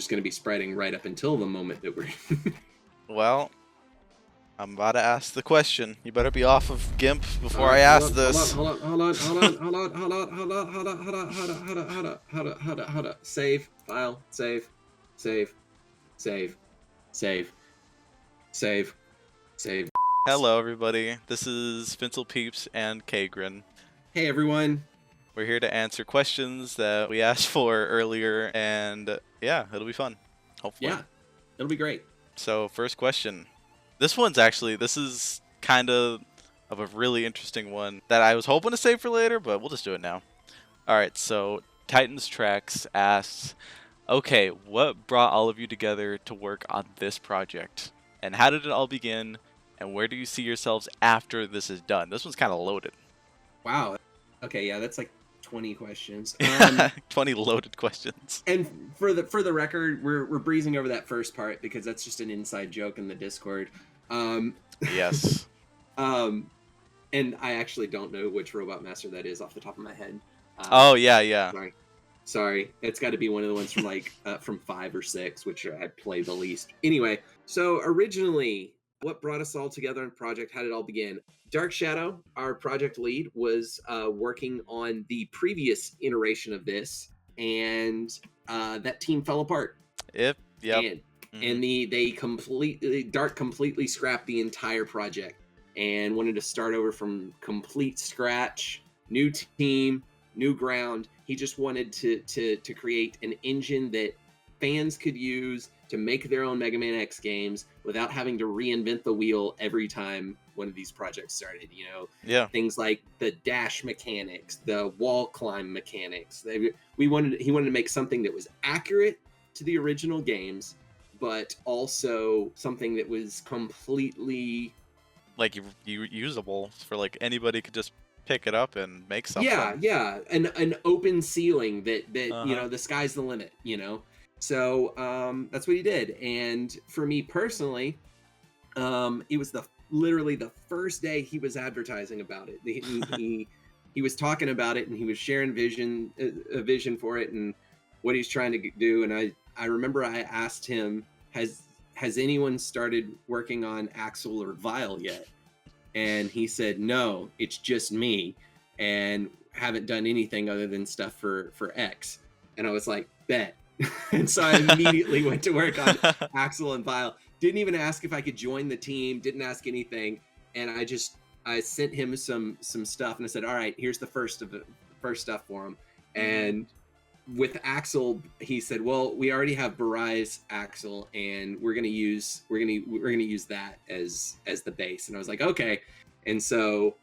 just going to be spreading right up until the moment that we're. Well, I'm about to ask the question. You better be off of GIMP before I Hold ask on, this. hold on, hold on, hold on, hold on, hold on, hold on, hold on, hold on, hold on, hold on, hold on, hold on, hold on, hold on. Save, file, save, save, save, save, save, save. Hello, everybody. This is Fincel Peeps and Kagrin. Hey, everyone. We're here to answer questions that we asked for earlier, and yeah, it'll be fun. Hopefully. Yeah, it'll be great. So, first question. This is kind of a really interesting one that I was hoping to save for later, but we'll just do it now. Alright, so Titans Tracks asks, okay, what brought all of you together to work on this project? And how did it all begin? And where do you see yourselves after this is done? This one's kind of loaded. Wow. Okay, yeah, that's like 20 questions. 20 loaded questions. And for the record, we're breezing over that first part because that's just an inside joke in the Discord. Yes. And I actually don't know which Robot Master that is off the top of my head. Oh yeah. Sorry. It's got to be one of the ones from like from 5 or 6, which I play the least. Anyway, so originally, what brought us all together in project? How did it all begin? Dark Shadow, our project lead, was working on the previous iteration of this, and that team fell apart. Yep. And Dark completely scrapped the entire project and wanted to start over from complete scratch, new team, new ground. He just wanted to create an engine that fans could use to make their own Mega Man X games without having to reinvent the wheel every time one of these projects started. You know, things like the dash mechanics, the wall climb mechanics. He wanted to make something that was accurate to the original games, but also something that was completely like usable for like anybody could just pick it up and make something. Yeah, an open ceiling that you know, the sky's the limit, you know. So that's what he did. And for me personally, it was literally the first day he was advertising about it. He was talking about it, and he was sharing a vision for it and what he's trying to do. And I remember I asked him, has anyone started working on Axel or Vile yet? And he said, no, it's just me, and haven't done anything other than stuff for X. And I was like, bet. And so I immediately went to work on Axel and Vile. Didn't even ask if I could join the team, didn't ask anything. And I sent him some stuff, and I said, all right, here's the first stuff for him. And with Axel, he said, well, we already have Barai's Axel, and we're gonna use that as the base. And I was like, okay. And so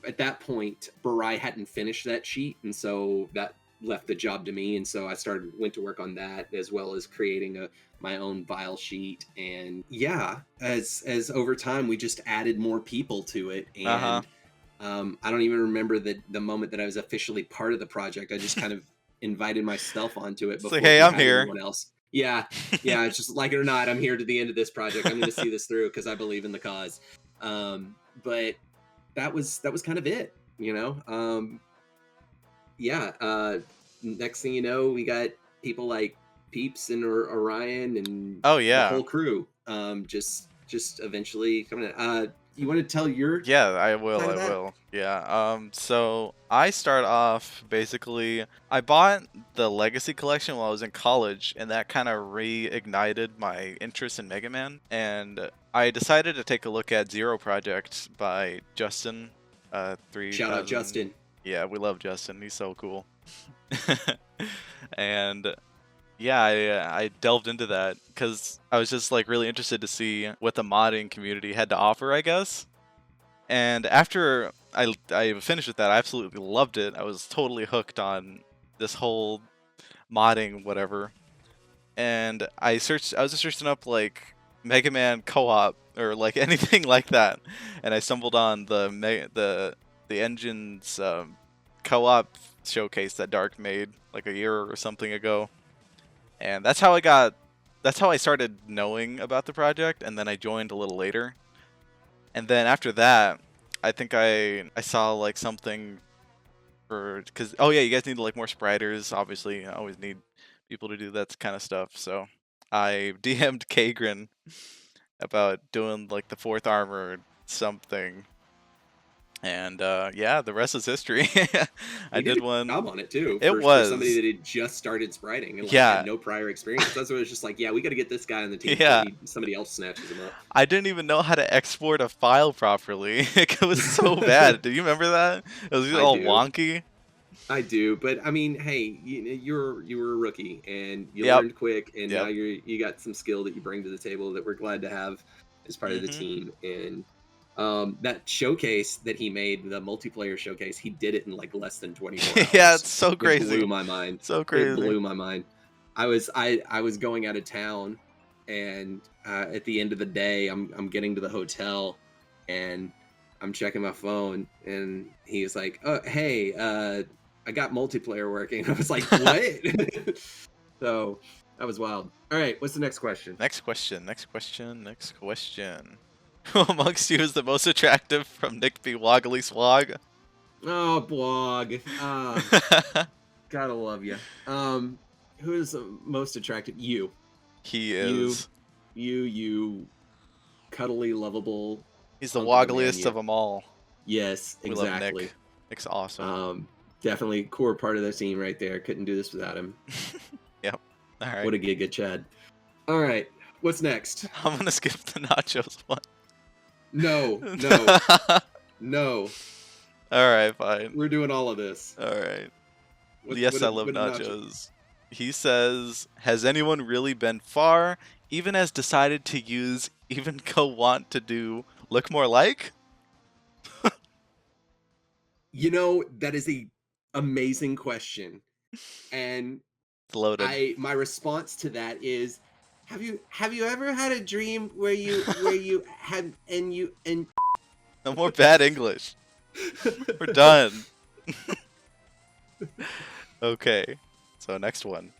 at that point, Barai hadn't finished that sheet, and so that left the job to me. And so I went to work on that, as well as creating my own Vile sheet. And yeah, as over time, we just added more people to it. And I don't even remember the moment that I was officially part of the project. I just kind of invited myself onto it before like, hey, I'm here. Anyone else. Yeah. It's just like it or not, I'm here to the end of this project. I'm going to see this through because I believe in the cause. But that was kind of it, you know. Next thing you know, we got people like Peeps and Orion and the whole crew. Just eventually coming in. You want to tell your? Yeah, I will. Yeah. So I start off basically. I bought the Legacy Collection while I was in college, and that kind of reignited my interest in Mega Man. And I decided to take a look at Zero Project by Justin. Shout out Justin. Yeah, we love Justin. He's so cool. And yeah, I delved into that because I was just like really interested to see what the modding community had to offer, I guess. And after I finished with that, I absolutely loved it. I was totally hooked on this whole modding whatever. And I was just searching up like Mega Man co-op or like anything like that, and I stumbled on the engine's co-op showcase that Dark made like a year or something ago. And that's how I started knowing about the project, and then I joined a little later. And then after that, I think I saw like something because you guys need like more spriters. Obviously, I always need people to do that kind of stuff. So I DM'd Kagrin about doing like the 4th armor or something. And yeah, the rest is history. I He did did a good one. job on it too. It For somebody was. that had just started spriting and like Yeah. had no prior experience. That's what it was just like, yeah, we got to get this guy on the team. Yeah. Somebody else snatches him up. I didn't even know how to export a file properly. It was so bad. Do you remember that? It was I all do. wonky. I do, but I mean, hey, you were a rookie and you Yep. learned quick, and Yep. now you got some skill that you bring to the table that we're glad to have as part of the Mhm. team. And that showcase that he made, the multiplayer showcase, he did it in like less than 24 hours. Yeah, it's so It crazy. blew my mind. So It crazy. blew my mind. I was going out of town, and at the end of the day, I'm getting to the hotel, and I'm checking my phone, and he's like, "Oh, hey, I got multiplayer working." I was like, "What?" So that was wild. All right, what's the next question? Next question. Who amongst you is the most attractive from Nick B. Woggly Swag? Oh, blog. Gotta love you. Who is the most attractive? You. He is. You cuddly, lovable. He's the hunk of a man, woggliest you. of them all. Yes, We exactly. love Nick. Nick's awesome. Definitely core part of the team right there. Couldn't do this without him. Yep. All right. What a Giga Chad. All right, what's next? I'm gonna skip the nachos one. No. No. All right, fine. We're doing all of this. All right. What- Yes, what I did- love what did nachos. He says, "Has anyone really been far? Even has decided to use, even go want to do, look more like?" You know, that is a amazing question, and It's loaded. my response to that is, have you ever had a dream where you had and No more bad English. We're done. Okay. So next one.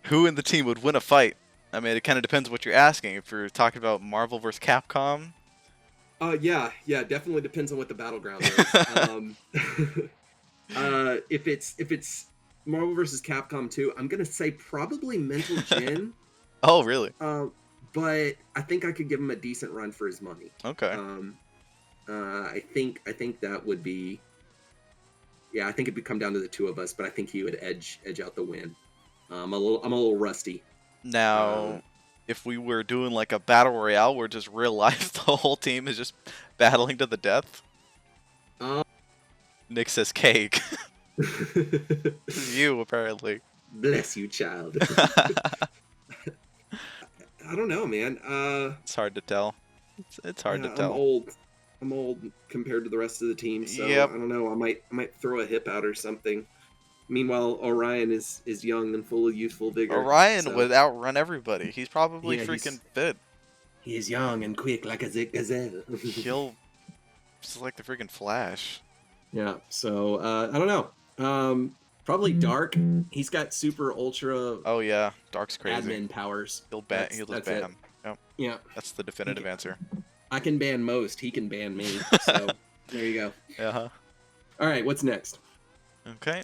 Who in the team would win a fight? I mean, it kind of depends what you're asking. If you're talking about Marvel vs. Capcom, yeah, definitely depends on what the battleground is. If it's Marvel vs. Capcom 2, I'm gonna say probably Mental Gen. oh really? But I think I could give him a decent run for his money. Okay. I think that would be. Yeah, I think it'd come down to the two of us, but I think he would edge out the win. I'm a little rusty. Now, if we were doing like a battle royale where just real life, the whole team is just battling to the death. Nick says cake. You apparently. Bless you, child. I don't know, man. It's hard to tell. It's hard to tell. I'm old compared to the rest of the team, so Yep. I don't know. I might throw a hip out or something. Meanwhile, Orion is young and full of youthful vigor. Orion would outrun everybody. He's probably freaking fit. He is young and quick like a gazelle. He'll just like the freaking Flash. Yeah. So I don't know. Probably Dark. He's got super ultra. Oh yeah, Dark's crazy. Admin powers. He'll ban. He'll just ban him. Yep. Yeah. That's the definitive answer. I can ban most. He can ban me. So there you go. Uh-huh. All right. What's next? Okay.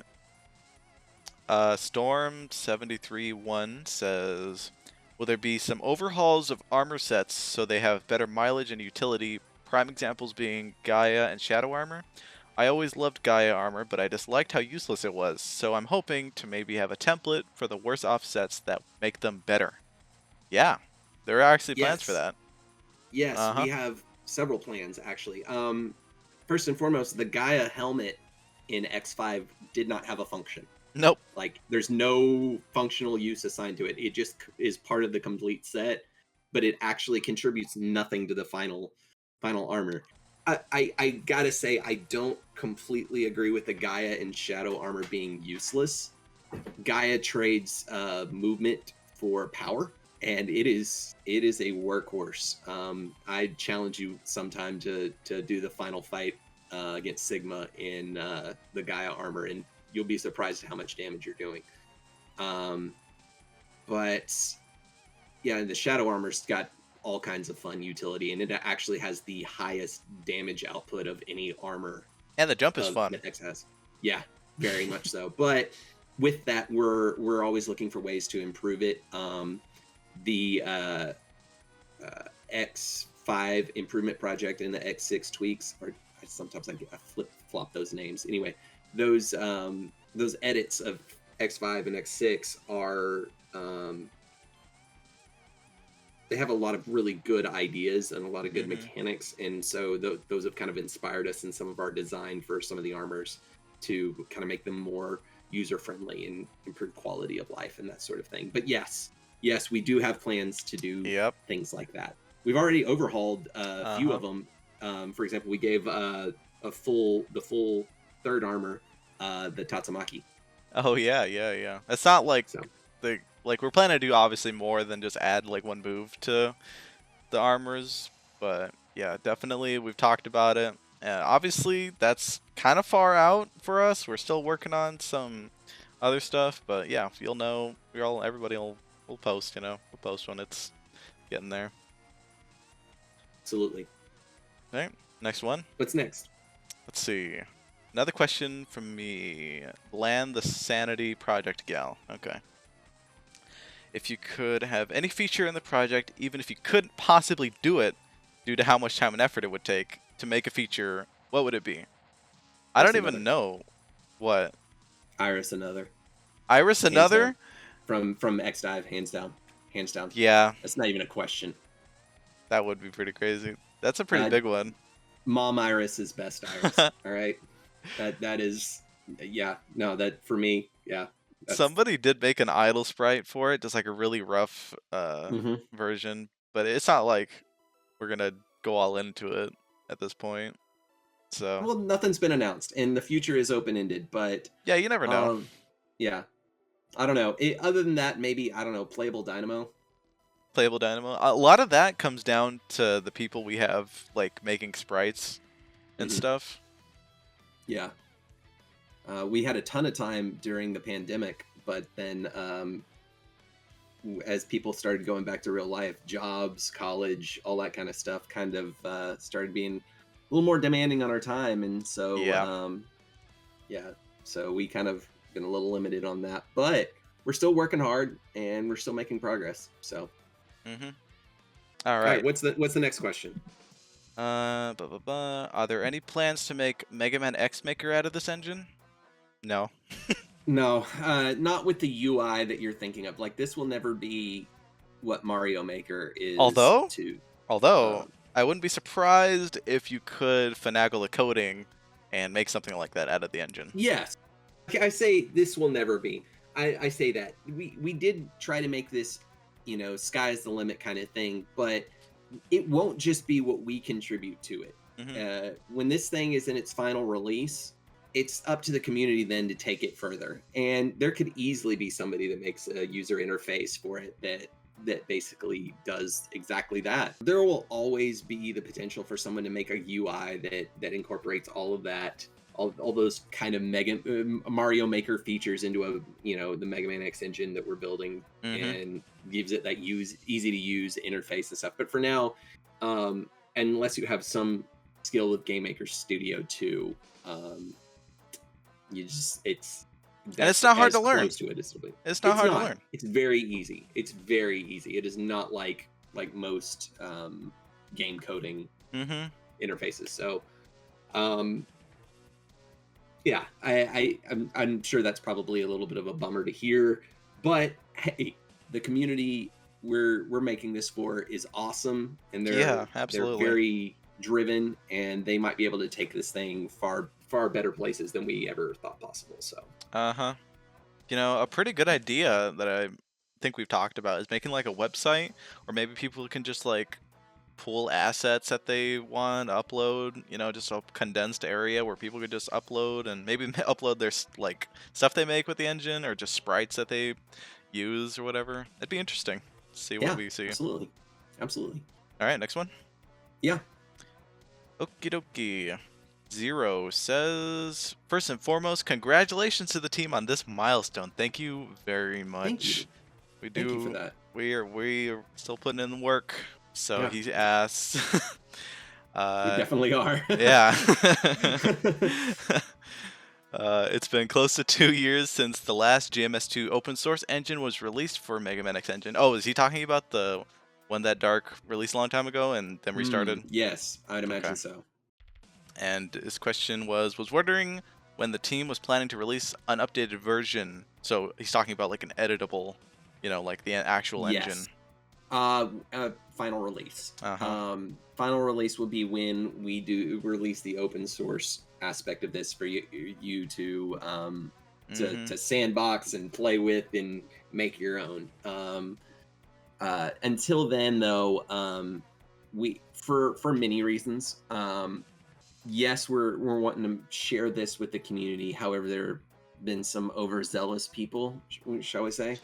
Storm731 says, will there be some overhauls of armor sets so they have better mileage and utility? Prime examples being Gaia and Shadow Armor. I always loved Gaia armor, but I disliked how useless it was, so I'm hoping to maybe have a template for the worse offsets that make them better. Yeah, there are actually plans for that. Yes, we have several plans actually. First and foremost, the Gaia helmet in X5 did not have a function. Nope. Like, there's no functional use assigned to it. It just is part of the complete set, but it actually contributes nothing to the final armor. I gotta say, I don't completely agree with the Gaia and Shadow armor being useless. Gaia trades movement for power, and it is a workhorse. I challenge you sometime to do the final fight against Sigma in the Gaia armor, and you'll be surprised at how much damage you're doing. But yeah, the Shadow armor's got all kinds of fun utility, and it actually has the highest damage output of any armor. And the jump is fun. That X has. Yeah, very much so. But with that, we're always looking for ways to improve it. The X5 improvement project and the X6 tweaks, or sometimes I flip flop those names. Anyway, those edits of X5 and X6 are they have a lot of really good ideas and a lot of good mechanics, and so those have kind of inspired us in some of our design for some of the armors to kind of make them more user friendly and improve quality of life and that sort of thing. But yes, we do have plans to do things like that. We've already overhauled a few of them. For example, we gave the full third armor, the Tatsumaki. Oh yeah. It's not like we're planning to do obviously more than just add like one move to the armors, but yeah, definitely we've talked about it. Obviously that's kind of far out for us. We're still working on some other stuff, but yeah, you'll know. Everybody will post. We'll post when it's getting there. Absolutely. All right, next one. What's next? Let's see. Another question from me. Bland the Sanity Project Gal. Okay. If you could have any feature in the project, even if you couldn't possibly do it due to how much time and effort it would take to make a feature, what would it be? I don't even know. What? Iris Another. Iris Another? From X-Dive, hands down. Yeah. That's not even a question. That would be pretty crazy. That's a pretty big one. Mom Iris is best Iris. All right. That is, yeah. No, that for me, yeah. Somebody did make an idle sprite for it, just like a really rough version, but it's not like we're gonna go all into it at this point. So well, nothing's been announced, and the future is open-ended. But yeah, you never know. Yeah, I don't know. Other than that, maybe I don't know. Playable Dynamo. Playable Dynamo. A lot of that comes down to the people we have like making sprites and stuff. Yeah. We had a ton of time during the pandemic, but then as people started going back to real life, jobs, college, all that kind of stuff kind of started being a little more demanding on our time. And so, so we kind of been a little limited on that, but we're still working hard and we're still making progress. So, all right. What's the next question? Are there any plans to make Mega Man X Maker out of this engine? No. No, not with the UI that you're thinking of. Like, this will never be what Mario Maker is. Although I wouldn't be surprised if you could finagle the coding and make something like that out of the engine. Yes. I say this will never be. I say that. We did try to make this, sky's the limit kind of thing, but it won't just be what we contribute to it. When this thing is in its final release, it's up to the community then to take it further. And there could easily be somebody that makes a user interface for it that basically does exactly that. There will always be the potential for someone to make a UI that incorporates all of that, all those kind of Mario Maker features into the Mega Man X engine that we're building and gives it that easy to use interface and stuff. But for now, unless you have some skill with Game Maker Studio 2, it's not hard to learn. It's not hard to learn. It's very easy. It is not like most game coding interfaces. So, yeah, I'm sure that's probably a little bit of a bummer to hear, but hey, the community we're making this for is awesome, and they're very driven, and they might be able to take this thing far better places than we ever thought possible. So a pretty good idea that I think we've talked about is making like a website, or maybe people can just like pull assets that they want to upload, just a condensed area where people could just upload and maybe upload their like stuff they make with the engine, or just sprites that they use or whatever. It'd be interesting to see what we see. Absolutely. All right, next one. Yeah. Okie dokie. Zero says, first and foremost, congratulations to the team on this milestone. Thank you very much. Thank you for that. We are still putting in the work. So he asks. We definitely are. Yeah. It's been close to 2 years since the last GMS2 open source engine was released for Mega Man X Engine. Oh, is he talking about the one that Dark released a long time ago and then restarted? Yes, I'd imagine Okay. so. And his question was wondering when the team was planning to release an updated version. So he's talking about like an editable, like the actual engine. Yes. Final release. Uh-huh. Final release will be when we do release the open source aspect of this for you to sandbox and play with and make your own. Until then, though, we for many reasons. Yes, we're wanting to share this with the community. However, there have been some overzealous people, shall we say,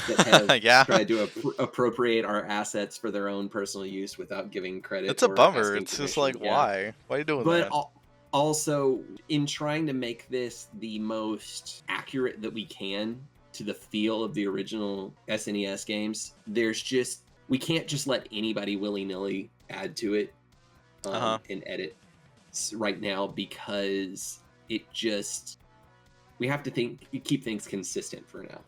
that have Yeah. tried to appropriate our assets for their own personal use without giving credit. It's a or bummer. asking It's just permission. like, Yeah. why? Why are you doing But that? also, in trying to make this the most accurate that we can to the feel of the original SNES games, we can't just let anybody willy-nilly add to it and edit right now, because we have to keep things consistent for now,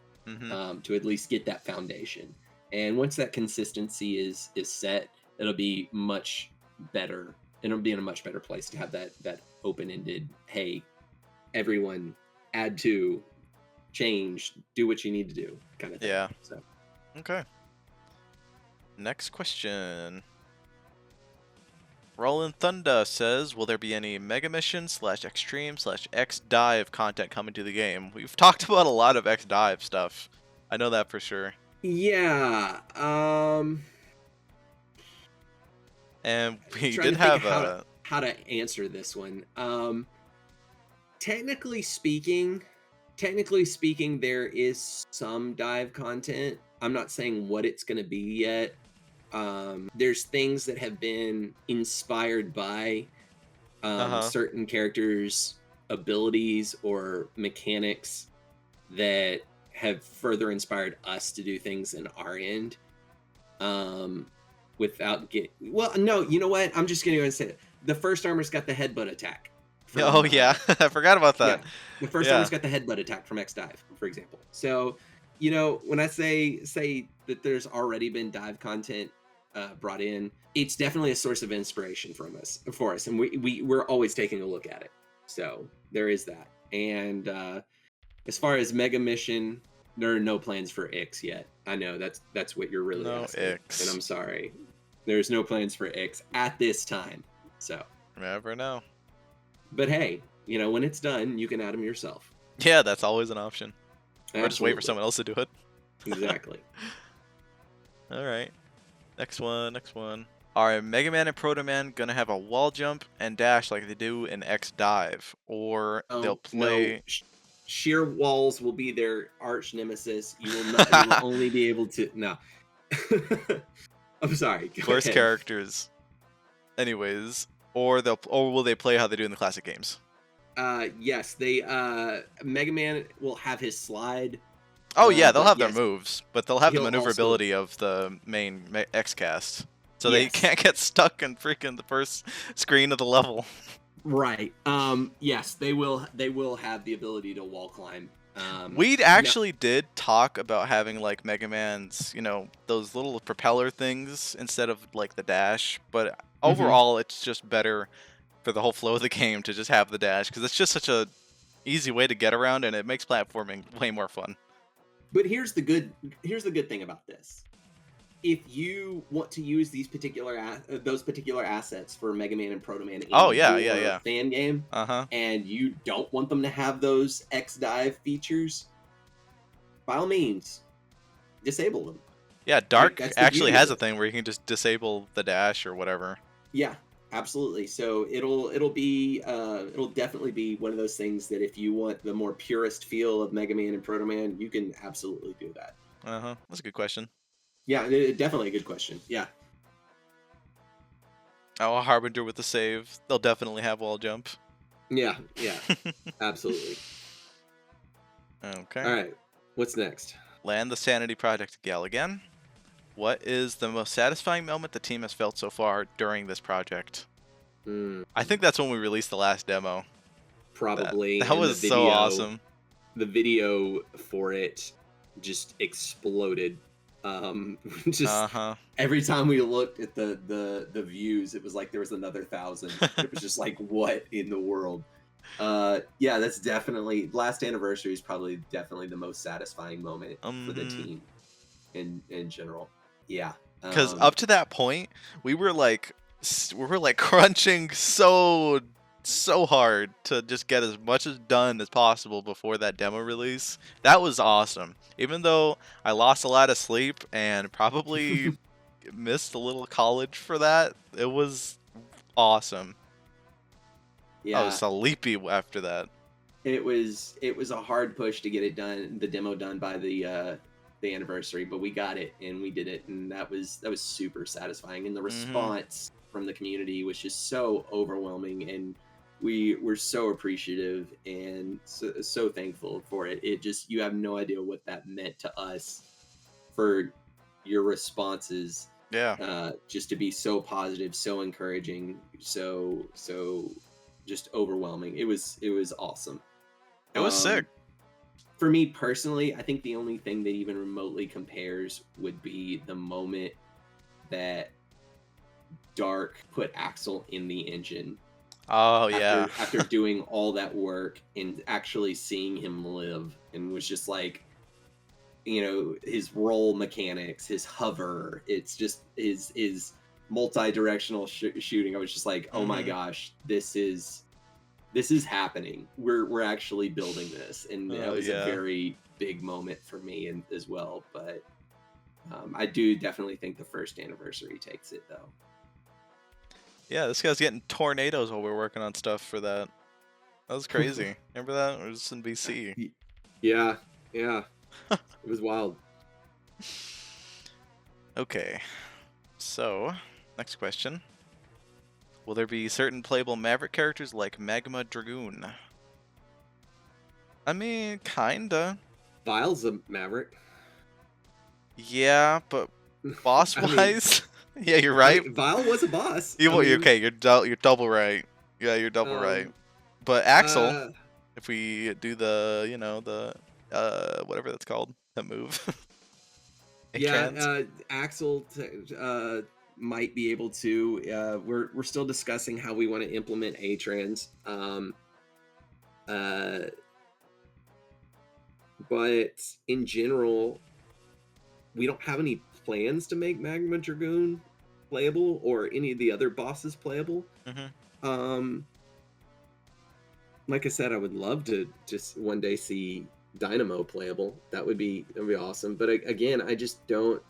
to at least get that foundation. And once that consistency is set, it'll be much better. It'll be in a much better place to have that open-ended, hey, everyone, add to, change, do what you need to do kind of thing. Yeah. So. Okay. Next question. Roland Thunder says, will there be any Mega Mission /Extreme /X Dive content coming to the game? We've talked about a lot of X Dive stuff. I know that for sure. Yeah. And we did have how to answer this one. Technically speaking, there is some dive content. I'm not saying what it's going to be yet. There's things that have been inspired by certain characters' abilities or mechanics that have further inspired us to do things in our end. Without no, you know what? I'm just going to go and say it. The first armor's got the headbutt attack. Yeah, I forgot about that. Yeah, the first armor's got the headbutt attack from X Dive, for example. So, when I say that there's already been dive content brought in, it's definitely a source of inspiration for us, and we're always taking a look at it. So there is that. And as far as Mega Mission, there are no plans for X yet. I know that's what you're really asking, X. and I'm sorry. There's no plans for X at this time. So never know. But hey, when it's done, you can add them yourself. Yeah, that's always an option. Absolutely. Or just wait for someone else to do it. Exactly. All right. Next one. Are Mega Man and Proto Man gonna have a wall jump and dash like they do in X Dive, or they'll play? No. Sheer walls will be their arch nemesis. You will only be able to no. I'm sorry. First characters. Anyways, or will they play how they do in the classic games? Yes, Mega Man will have his slide. Oh yeah, they'll have their moves, but they'll have the maneuverability of the main X cast, so they can't get stuck in freaking the first screen of the level. Right. Yes, they will have the ability to wall climb. We actually did talk about having like Mega Man's, those little propeller things instead of like the dash, but overall it's just better for the whole flow of the game to just have the dash, because it's just such a easy way to get around and it makes platforming way more fun. But here's the good thing about this. If you want to use those particular assets for Mega Man and Proto Man in your fan game, and you don't want them to have those X Dive features, by all means, disable them. Yeah, Dark actually has a thing where you can just disable the dash or whatever. Yeah, absolutely. So it'll definitely be one of those things that if you want the more purest feel of Mega Man and Proto Man, you can absolutely do that. That's a good question. Yeah, definitely a good question. Yeah. Oh, a Harbinger with the save. They'll definitely have wall jump. Yeah, absolutely. Okay. All right. What's next? Land the Sanity Project Gal again. What is the most satisfying moment the team has felt so far during this project? I think that's when we released the last demo. probably, That and was so awesome. the video for it just exploded. Just Uh-huh. every time we looked at the views, it was like there was another 1,000. It was just like, what in the world? Yeah, that's definitely last anniversary is probably definitely the most satisfying moment for the team in general. Yeah. Because up to that point, we were like crunching so hard to just get as much as done as possible before that demo release. That was awesome. Even though I lost a lot of sleep and probably missed a little college for that, it was awesome. Yeah. I was sleepy after that. It was a hard push to get it done, the demo done by the anniversary, but we got it and we did it, and that was super satisfying. And the response from the community was just so overwhelming, and we were so appreciative and so thankful for it. It just, you have no idea what that meant to us for your responses. Yeah. Just to be so positive, so encouraging, so just overwhelming. It was awesome. It was sick. For me personally, I think the only thing that even remotely compares would be the moment that Dark put Axel in the engine. Oh, yeah. After doing all that work and actually seeing him live, and was just like, you know, his roll mechanics, his hover, it's just his multi-directional shooting. I was just like, oh my gosh, this is happening. We're actually building this, and that was a very big moment for me and as well. But I do definitely think the first anniversary takes it, though. Yeah, this guy's getting tornadoes while we're working on stuff for that. That was crazy. Remember that? It was in BC. Yeah. It was wild. Okay, so next question. Will there be certain playable Maverick characters like Magma Dragoon? I mean, kinda. Vile's a Maverick. Yeah, but boss-wise, yeah, you're right. Vile was a boss. Okay, you're double right. Yeah, you're double right. But Axel, if we do the, you know, the whatever that's called, that move. Yeah, Axel might be able to. We're still discussing how we want to implement A-Trans. But in general, we don't have any plans to make Magma Dragoon playable or any of the other bosses playable. Like I said, I would love to just one day see Dynamo playable. That would be awesome. But again, I just don't.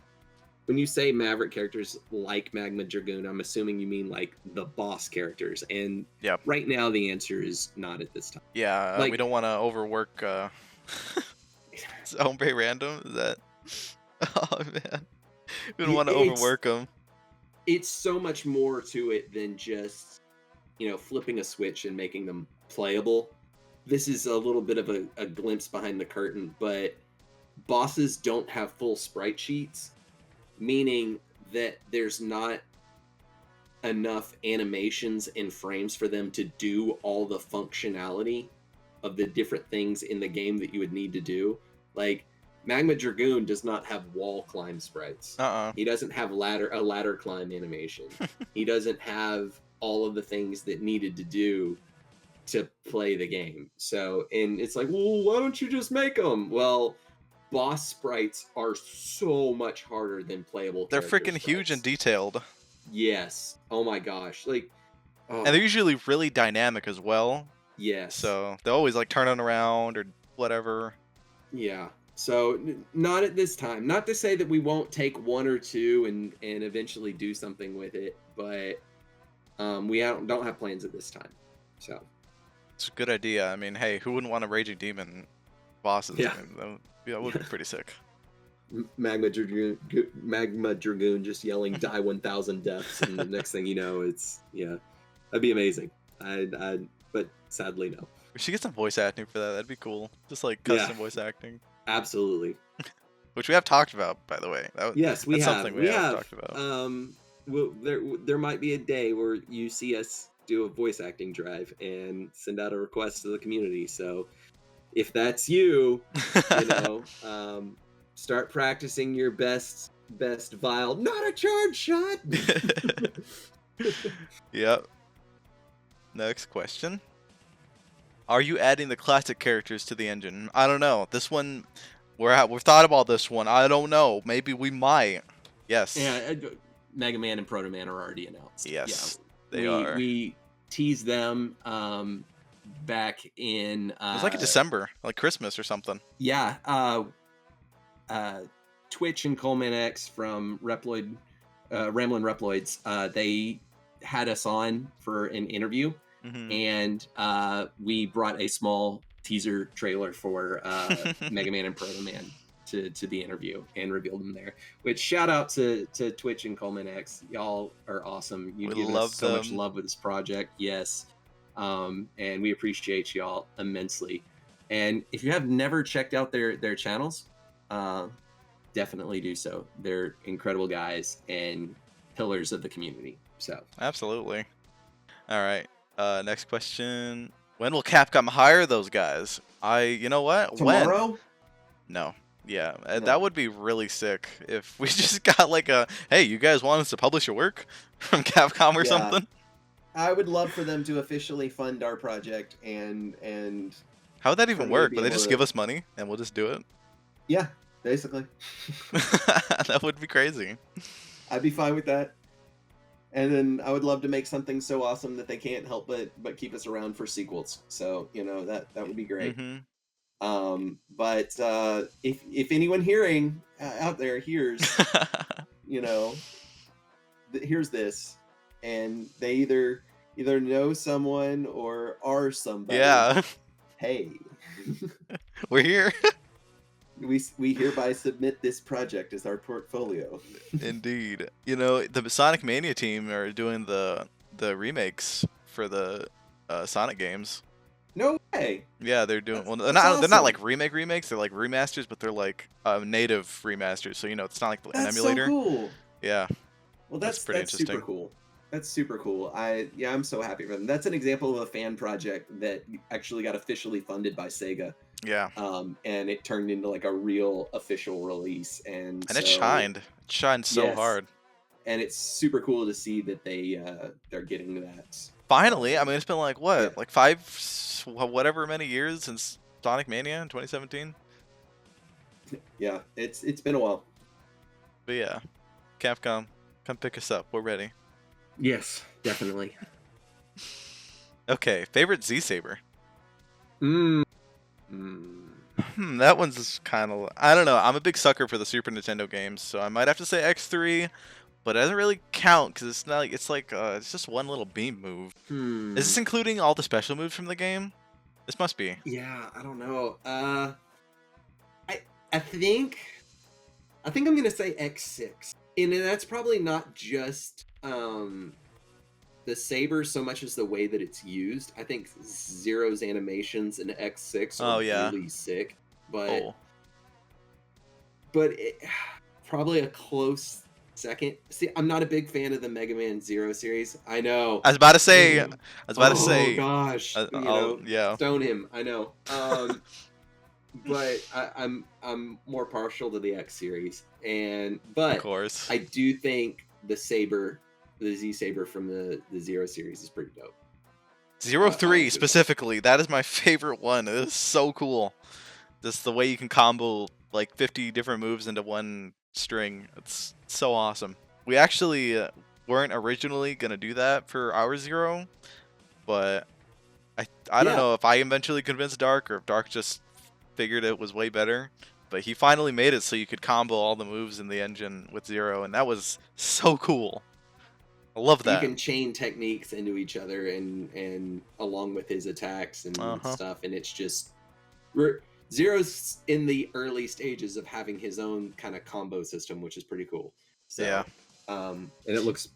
When you say Maverick characters like Magma Dragoon, I'm assuming you mean like the boss characters. And right now the answer is not at this time. Yeah, we don't want to overwork Hombre Random. Is that? Oh man, we don't want to overwork them. It's so much more to it than just, you know, flipping a switch and making them playable. This is a little bit of a glimpse behind the curtain, but bosses don't have full sprite sheets, meaning that there's not enough animations and frames for them to do all the functionality of the different things in the game that you would need to do. Like, Magma Dragoon does not have wall climb sprites. He doesn't have a ladder climb animation. He doesn't have all of the things that needed to do to play the game. So, and it's like, well, why don't you just make them? Well, boss sprites are so much harder than playable. They're freaking huge and detailed. Yes. Oh my gosh. Like, and they're usually really dynamic as well. Yes. So they're always like turning around or whatever. Yeah. So not at this time. Not to say that we won't take one or two and eventually do something with it, but we don't have plans at this time. So it's a good idea. I mean, hey, who wouldn't want a Raging Demon bosses? Yeah. I mean, that would be pretty sick. Magma Dragoon just yelling "Die 1,000 deaths," and the next thing you know, that'd be amazing. But sadly, no. We should get some voice acting for that. That'd be cool. Just like custom voice acting. Absolutely. Which we have talked about, by the way. Yes, we have. Something we have talked about. There might be a day where you see us do a voice acting drive and send out a request to the community. So if that's you, you know, start practicing your best vial. Not a charge shot. Yep. Next question. Are you adding the classic characters to the engine? I don't know. This one, we've thought about this one. I don't know. Maybe we might. Yes. Yeah, Mega Man and Proto Man are already announced. Yes, yeah. they are. We teased them back in. It was like in December, like Christmas or something. Yeah. Twitch and Coleman X from Reploid, Ramblin' Reploids, they had us on for an interview. Mm-hmm. And we brought a small teaser trailer for Mega Man and Proto Man to the interview and revealed them there. Which shout out to Twitch and Coleman X. Y'all are awesome. You give us so much love with this project. Yes. And we appreciate y'all immensely. And if you have never checked out their channels, definitely do so. They're incredible guys and pillars of the community. So absolutely. All right. Next question. When will Capcom hire those guys? You know what? Tomorrow? When? No. Yeah, no. That would be really sick if we just got like hey, you guys want us to publish your work from Capcom or something? I would love for them to officially fund our project and how would that even work? Would they just give us money and we'll just do it? Yeah, basically. That would be crazy. I'd be fine with that. And then I would love to make something so awesome that they can't help but keep us around for sequels. So, you know, that would be great. Mm-hmm. But if anyone hearing out there hears, you know, here's this, and they either know someone or are somebody. Yeah. Hey. We're here. We hereby submit this project as our portfolio. Indeed. You know, the Sonic Mania team are doing the remakes for the Sonic games. No way. Yeah, they're doing. Well, they're awesome. not like remakes. They're like remasters, but they're like native remasters. So you know, it's not like an emulator. So cool. Yeah. Well, that's pretty interesting. Super cool. That's super cool. I'm so happy for them. That's an example of a fan project that actually got officially funded by Sega. Yeah. And it turned into like a real official release, and it shined. It shined so hard. And it's super cool to see that they're getting that. Finally, I mean, it's been like what, like 5, whatever many years since Sonic Mania in 2017. Yeah, it's been a while. But yeah, Capcom, come pick us up. We're ready. Yes, definitely. Okay, favorite Z-Saber. That one's kind of, I don't know. I'm a big sucker for the Super Nintendo games, so I might have to say X3, but it doesn't really count because it's not like it's just one little beam move. Is this including all the special moves from the game? This must be. Yeah, I don't know. I think I'm gonna say X6, and that's probably not just the saber so much as the way that it's used. I think Zero's animations in X6 are really sick, but probably a close second. See, I'm not a big fan of the Mega Man Zero series. I know. I was about to say. Oh gosh. Yeah. Stone him. I know. But I'm more partial to the X series, but of course I do think the saber. The Z-Saber from the Zero series is pretty dope. 03 specifically, that is my favorite one. It is so cool. Just the way you can combo like 50 different moves into one string. It's so awesome. We actually weren't originally gonna do that for our Zero, but I don't know if I eventually convinced Dark or if Dark just figured it was way better. But he finally made it so you could combo all the moves in the engine with Zero, and that was so cool. I love that. You can chain techniques into each other and along with his attacks and stuff, and it's just Zero's in the early stages of having his own kind of combo system, which is pretty cool. So, yeah. And it looks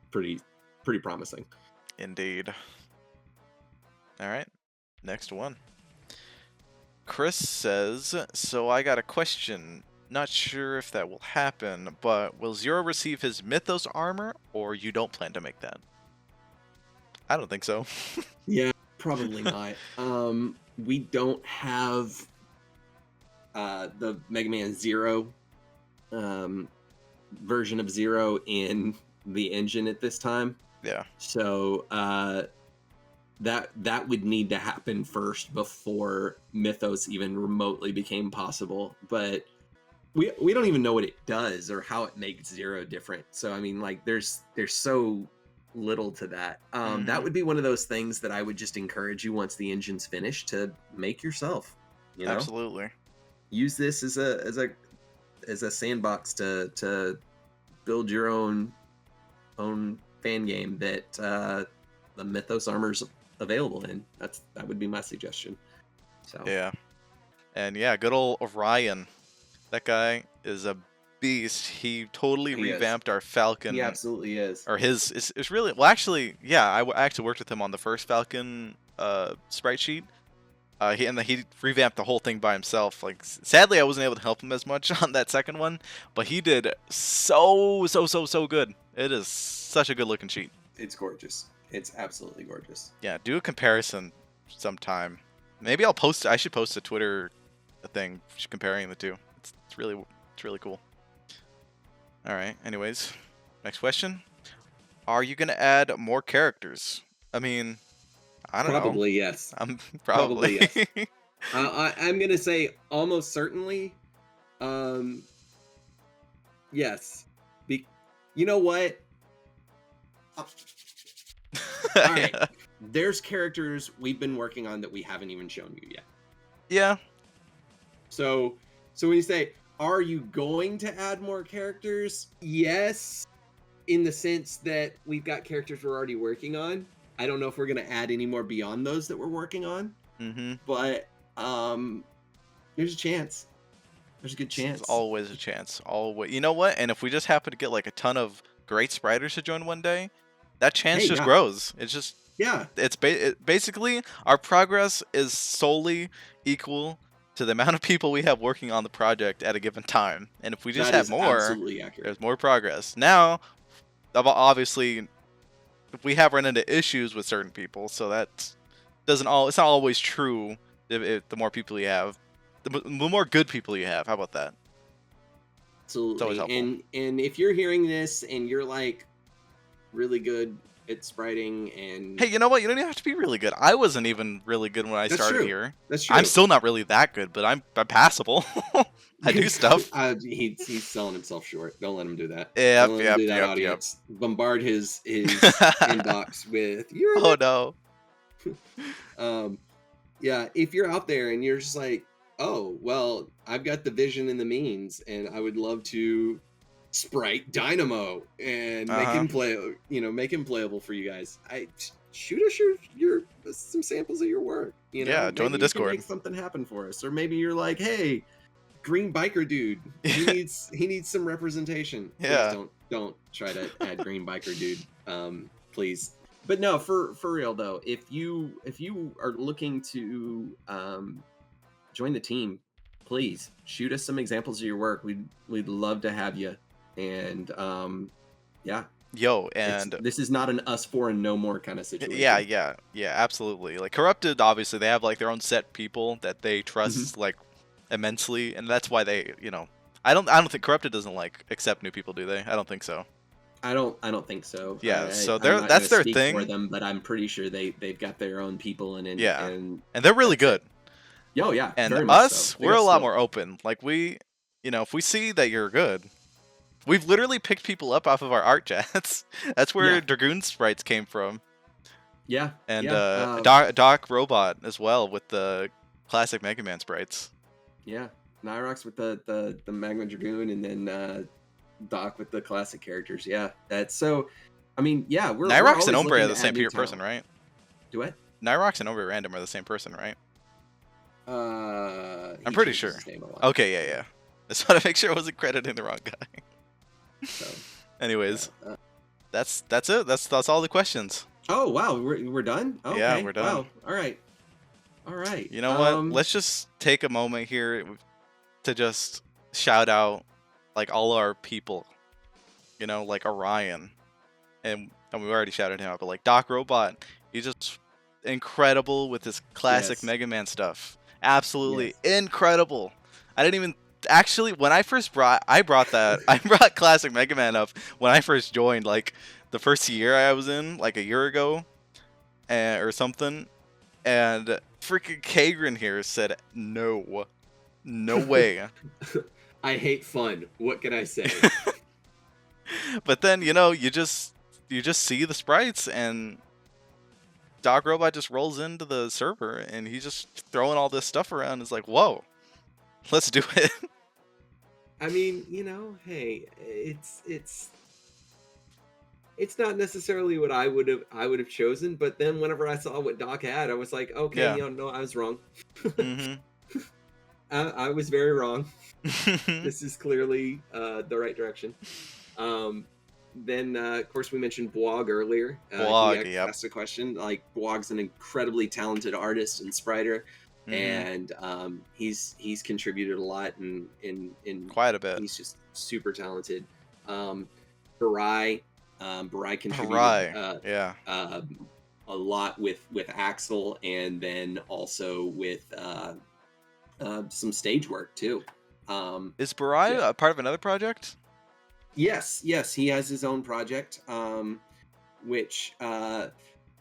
pretty promising. Indeed. All right, next one. Chris says, so I got a question. Not sure if that will happen, but will Zero receive his Mythos armor, or you don't plan to make that? I don't think so. Yeah, probably not. We don't have the Mega Man Zero version of Zero in the engine at this time. Yeah. So that would need to happen first before Mythos even remotely became possible. But we don't even know what it does or how it makes Zero different. So I mean, like, there's so little to that. That would be one of those things that I would just encourage you, once the engine's finished, to make yourself. You know, Absolutely. use this as a sandbox to build your own fan game that the Mythos armor's available in. That would be my suggestion. So Yeah. And yeah, good old Orion. That guy is a beast. He totally He is. revamped our Falcon. he absolutely is. Or his is really, well, actually, yeah, I actually worked with him on the first Falcon sprite sheet. He revamped the whole thing by himself. Like, sadly, I wasn't able to help him as much on that second one, but he did so good. It is such a good looking sheet. It's gorgeous. It's absolutely gorgeous. Yeah, do a comparison sometime. Maybe I should post a Twitter thing comparing the two. It's really cool. All right. Anyways, next question. Are you gonna add more characters? I mean, I don't know. Probably yes. I'm Probably probably. yes. I'm gonna say almost certainly. Yes. You know what? All right. Yeah. There's characters we've been working on that we haven't even shown you yet. Yeah. So when you say, are you going to add more characters? Yes, in the sense that we've got characters we're already working on. I don't know if we're going to add any more beyond those that we're working on. Mm-hmm. But there's a chance. There's a good chance. There's always a chance. Always. You know what? And if we just happen to get like a ton of great spriters to join one day, that chance just grows. It's just, yeah. It's basically our progress is solely equal to the amount of people we have working on the project at a given time. And if we just have more, absolutely accurate. There's more progress. Now, obviously, we have run into issues with certain people, so that it's not always true. The more people you have, the more good people you have. How about that? Absolutely. It's always helpful. And if you're hearing this and you're like really good at spriting, and hey, you know what? You don't even have to be really good. I wasn't even really good when I started here. That's true. I'm still not really that good, but I'm passable. I do stuff. He's selling himself short. Don't let him do that. Yep. Audience. Bombard his inbox with you're. Oh no. Yeah. If you're out there and you're just like, oh well, I've got the vision and the means, and I would love to sprite Dynamo and make him playable for you guys. Shoot us your some samples of your work. Yeah, join the Discord. Make something happen for us, or maybe you're like, hey, Green Biker Dude, he needs some representation. Yeah. Please don't try to add Green Biker Dude, please. But no, for real though, if you are looking to join the team, please shoot us some examples of your work. We'd love to have you. And yeah. Yo, and this is not an us four and no more kind of situation. Yeah, absolutely. Like Corrupted, obviously they have like their own set people that they trust like immensely, and that's why they, I don't think Corrupted doesn't like accept new people, do they? I don't think so. I don't think so. Yeah, so that's their thing for them, but I'm pretty sure they've got their own people and they're really good. Yo, yeah. And us, so. We're a lot more open. Like we, if we see that you're good, we've literally picked people up off of our art chats. That's where Dragoon sprites came from. Yeah. And Doc Robot as well with the classic Mega Man sprites. Yeah. Nyrox with the Magma Dragoon, and then Doc with the classic characters. Yeah. That's so. I mean, yeah. Nyrox and Ombre are the same person, right? Do what? Nyrox and Ombre Random are the same person, right? I'm pretty sure. Okay, yeah. I just want to make sure I wasn't crediting the wrong guy. So, anyways, that's it. That's all the questions. Oh wow, we're done. Okay. Yeah, we're done. Wow. All right. You know what? Let's just take a moment here to just shout out like all our people. Like Orion, and we already shouted him out, but like Doc Robot He's just incredible with his classic Yes. Mega Man stuff. Absolutely Yes. incredible. I didn't even actually when I first brought I brought classic Mega Man up when I first joined, like the first year I was in, like a year ago, or something, and freaking Kagrin here said no, no way. I hate fun. What can I say? But then you just see the sprites, and Dog Robot just rolls into the server and he's just throwing all this stuff around. It's like, whoa, let's do it. I mean, hey, it's not necessarily what I would have chosen, but then whenever I saw what Doc had, I was like, okay, Yeah. no, I was wrong. Mm-hmm. I was very wrong. This is clearly the right direction. Then, of course, we mentioned Bwog earlier. Bwog, He yep. asked a question. Like, Bwog's an incredibly talented artist and spriter, and he's contributed a lot in quite a bit. He's just super talented. Barai contributed yeah. A lot with Axel, and then also with some stage work too. Is Barai a part of another project? Yes, he has his own project, which out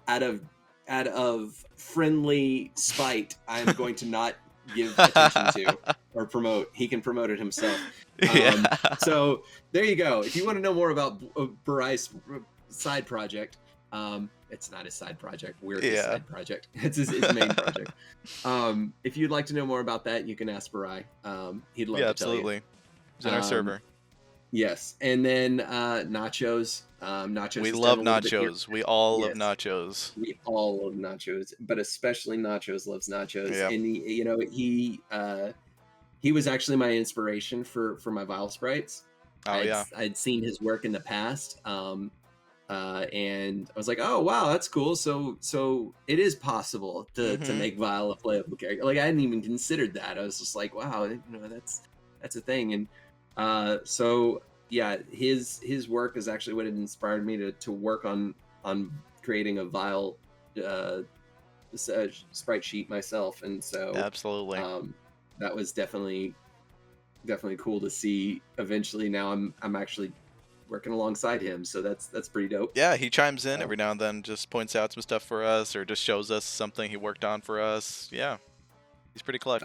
of friendly spite, I'm going to not give attention to or promote. He can promote it himself. So there you go. If you want to know more about Barai's side project, it's not his side project. We're his side project. It's his main project. If you'd like to know more about that, you can ask Barai. He'd love to absolutely. tell you. He's in our server. Yes, and then Nachos. Nachos. We love Nachos. We all love Nachos. We all love Nachos, but especially Nachos loves Nachos. Yep. And he was actually my inspiration for my Vile sprites. I'd seen his work in the past, and I was like, oh wow, that's cool. So it is possible to make Vile a playable character. Like I hadn't even considered that. I was just like, wow, that's a thing. And so yeah, his work is actually what had inspired me to work on creating a Vile sprite sheet myself. And so absolutely, that was definitely cool to see. Eventually, now I'm actually working alongside him, so that's pretty dope. Yeah, he chimes in every now and then, just points out some stuff for us, or just shows us something he worked on for us. Yeah, he's pretty clutch.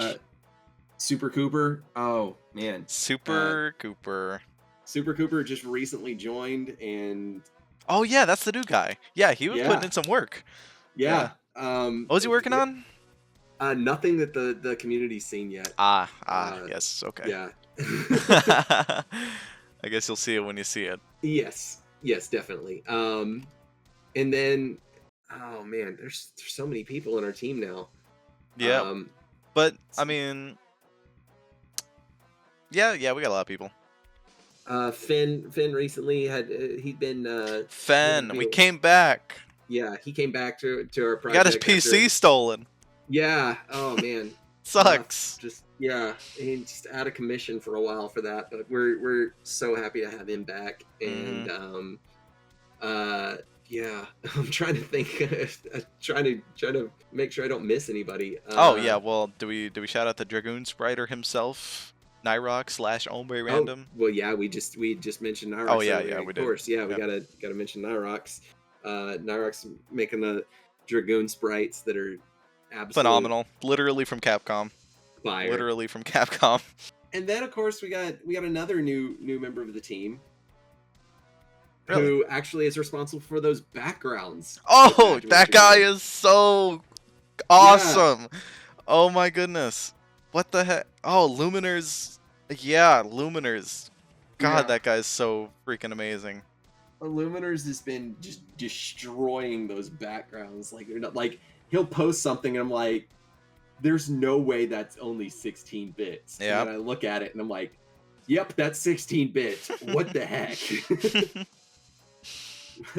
Super Cooper, oh man, Super Cooper just recently joined, and oh yeah, that's the new guy. Yeah, he was putting in some work. Yeah. What was he working on? Nothing that the community's seen yet. Yes, okay. Yeah. I guess you'll see it when you see it. Yes, definitely. And then, oh man, there's so many people in our team now. Yeah. But I mean, yeah, we got a lot of people. Finn recently he'd been Finn, we came back. Yeah, he came back to our project. Got his PC stolen. Yeah. Oh man. Sucks. He's just out of commission for a while for that, but we're so happy to have him back. And yeah, I'm trying to think, trying to make sure I don't miss anybody. Oh yeah, well, do we shout out the Dragoon Spriter himself, Nyrox / Ombre Random? Well, yeah, we just mentioned Nyrox. Oh yeah, earlier, we of did. Course, yeah, we gotta mention Nyrox. Nyrox making the Dragoon sprites that are absolutely phenomenal, literally from Capcom. Fire. Literally from Capcom. And then of course we got another new member of the team. Really? Who actually is responsible for those backgrounds. Oh, that guy is so awesome. Yeah. Oh my goodness. What the heck? Oh, Luminers. Yeah, Luminers. God, that guy's so freaking amazing. Luminers has been just destroying those backgrounds. Like he'll post something and I'm like, there's no way that's only 16 bits. Yeah. And I look at it and I'm like, yep, that's 16 bits. What the heck?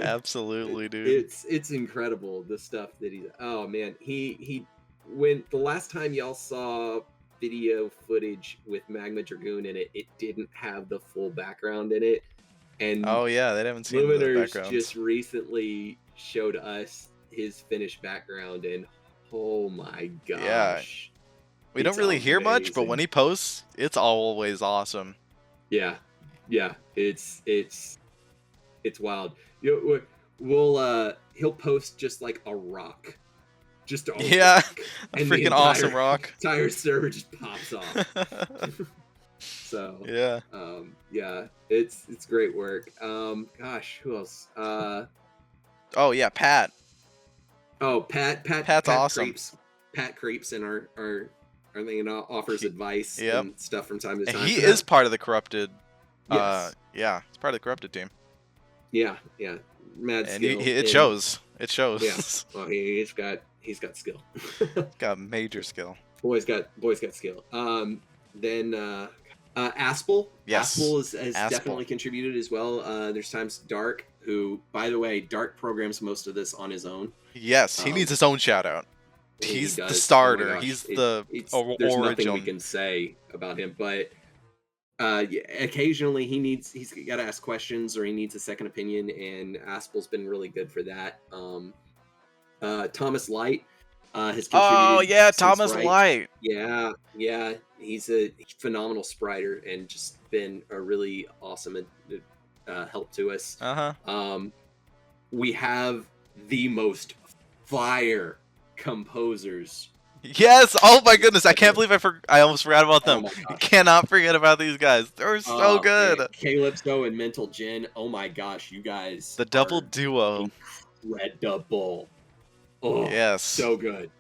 Absolutely, dude. It's incredible, the stuff that he. Oh man, he when the last time y'all saw video footage with Magma Dragoon in it, it didn't have the full background in it. And oh yeah, they haven't seen Luminers the background. Just recently showed us his finished background, and oh my Yeah. gosh, We don't it's really hear much, but when amazing. he posts, it's always awesome. Yeah, yeah, it's wild. We'll he'll post just like a rock, just a Yeah, rock, a and the freaking awesome entire rock. entire server just pops off. So Yeah. yeah, it's great work. Gosh, who else? Oh yeah, Pat. Oh, Pat's Pat awesome. creeps. Pat creeps and our thing, and offers He, advice yep. and stuff from time to And time. he So is that, part of the corrupted. yes, Yeah, he's part of the corrupted team, yeah, mad and skill, it and shows. It shows. yeah, well, he's got skill. Got major skill. boy's got skill. Then Aspel. Yes. Aspel has Aspel. definitely contributed as well. There's times Dark, who, by the way, Dark programs most of this on his own. Yes, he needs his own shout out. He's the does. starter. Oh my gosh. He's the there's nothing we origin. can say about him, but yeah, occasionally he's got to ask questions or he needs a second opinion, and Aspel's been really good for that. Thomas Light has contributed. Oh yeah, some Thomas sprite. Light. Yeah, he's a phenomenal spriter and just been a really awesome help to us. We have the most fire composers. Yes! Oh my goodness! I can't believe I almost forgot about them. Oh You cannot forget about these guys. They're so good. Man. Calypso and Mental Gen. Oh my gosh, you guys! The double duo. Incredible. Oh, yes. So good.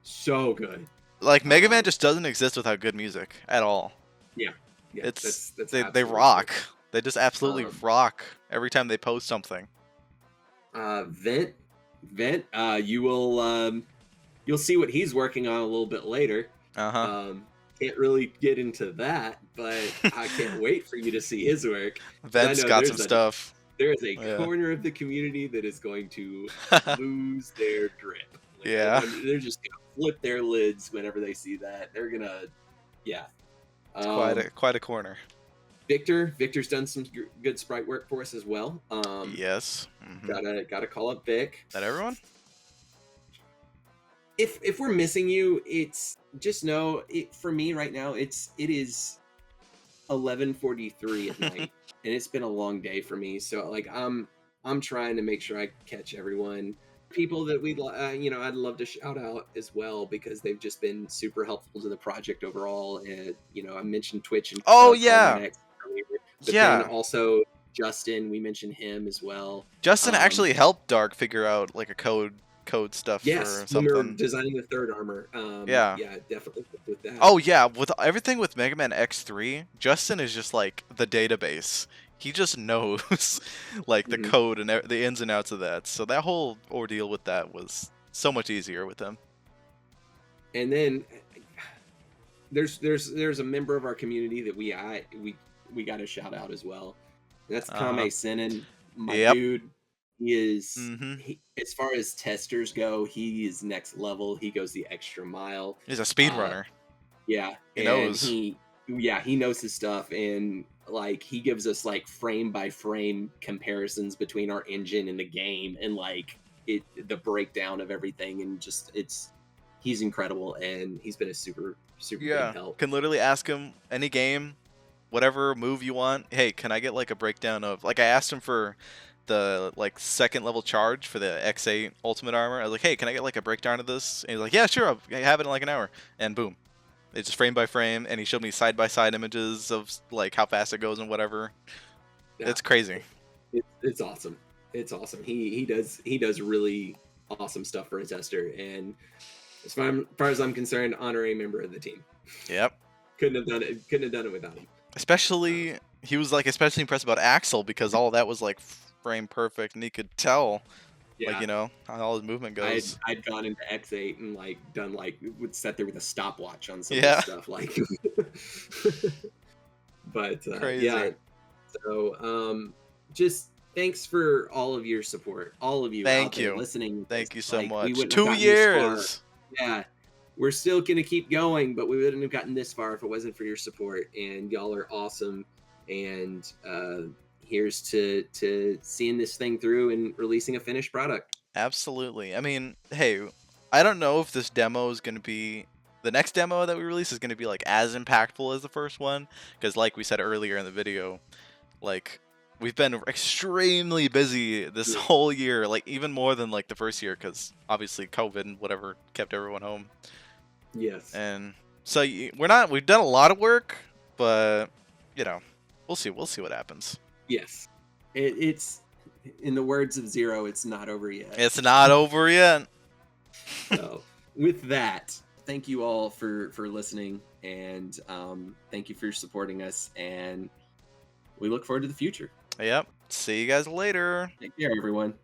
So good. Like Mega Man just doesn't exist without good music at all. Yeah. It's that's they rock. They just absolutely rock every time they post something. Vent, you'll see what he's working on a little bit later. Can't really get into that, but I can't wait for you to see his work. Vent's got some stuff. There is a corner of the community that is going to lose their drip. Like, yeah, they're just gonna flip their lids whenever they see that. They're gonna, yeah. It's quite a corner. Victor's done some good sprite work for us as well. Yes. Gotta call up Vic. Is that everyone? If we're missing you, it's just know for me right now. It is 11:43 at night, and it's been a long day for me. So like I'm trying to make sure I catch everyone. People that I'd love to shout out as well because they've just been super helpful to the project overall. And I mentioned Twitch and but then also Justin, we mentioned him as well. Justin actually helped Dark figure out like a code stuff for something. We were designing the third armor. Yeah, definitely with that. Oh yeah, with everything with Mega Man X3, Justin is just like the database. He just knows like the code and the ins and outs of that. So that whole ordeal with that was so much easier with him. And then there's a member of our community that we got to shout out as well. And that's Kame Senin, my dude. He is as far as testers go, he is next level. He goes the extra mile. He's a speedrunner. Yeah, he knows. He knows his stuff, and like he gives us like frame by frame comparisons between our engine and the game, and like the breakdown of everything, and just he's incredible, and he's been a super big help. Can literally ask him any game, whatever move you want. Hey, can I get like a breakdown of like I asked him for the like second level charge for the X8 Ultimate Armor. I was like, hey, can I get like a breakdown of this? And he's like, yeah, sure, I'll have it in like an hour. And boom, it's just frame by frame, and he showed me side by side images of like how fast it goes and whatever. Yeah. It's crazy. It's awesome. It's awesome. He does really awesome stuff for a tester, and as far as I'm concerned, honorary member of the team. Yep. Couldn't have done it without him. Especially he was like especially impressed about Axel because all of that was like frame perfect, and he could tell like how all his movement goes. I'd gone into X8 and like done like would sit there with a stopwatch on some of this stuff like but yeah, so just thanks for all of your support, all of you. Thank you listening. Thank you so much. 2 years. Yeah, we're still gonna keep going, but we wouldn't have gotten this far if it wasn't for your support, and y'all are awesome. And here's to seeing this thing through and releasing a finished product. Absolutely. I mean, hey, I don't know if this demo is going to be the next demo that we release is going to be like as impactful as the first one, because like we said earlier in the video, like we've been extremely busy this Yeah. whole year, like even more than like the first year, because obviously COVID and whatever kept everyone home. Yes. And so we've done a lot of work, but you know, we'll see what happens. Yes. It's in the words of Zero, it's not over yet. It's not over yet. So with that, thank you all for listening, and thank you for supporting us, and we look forward to the future. Yep. See you guys later. Take care, everyone.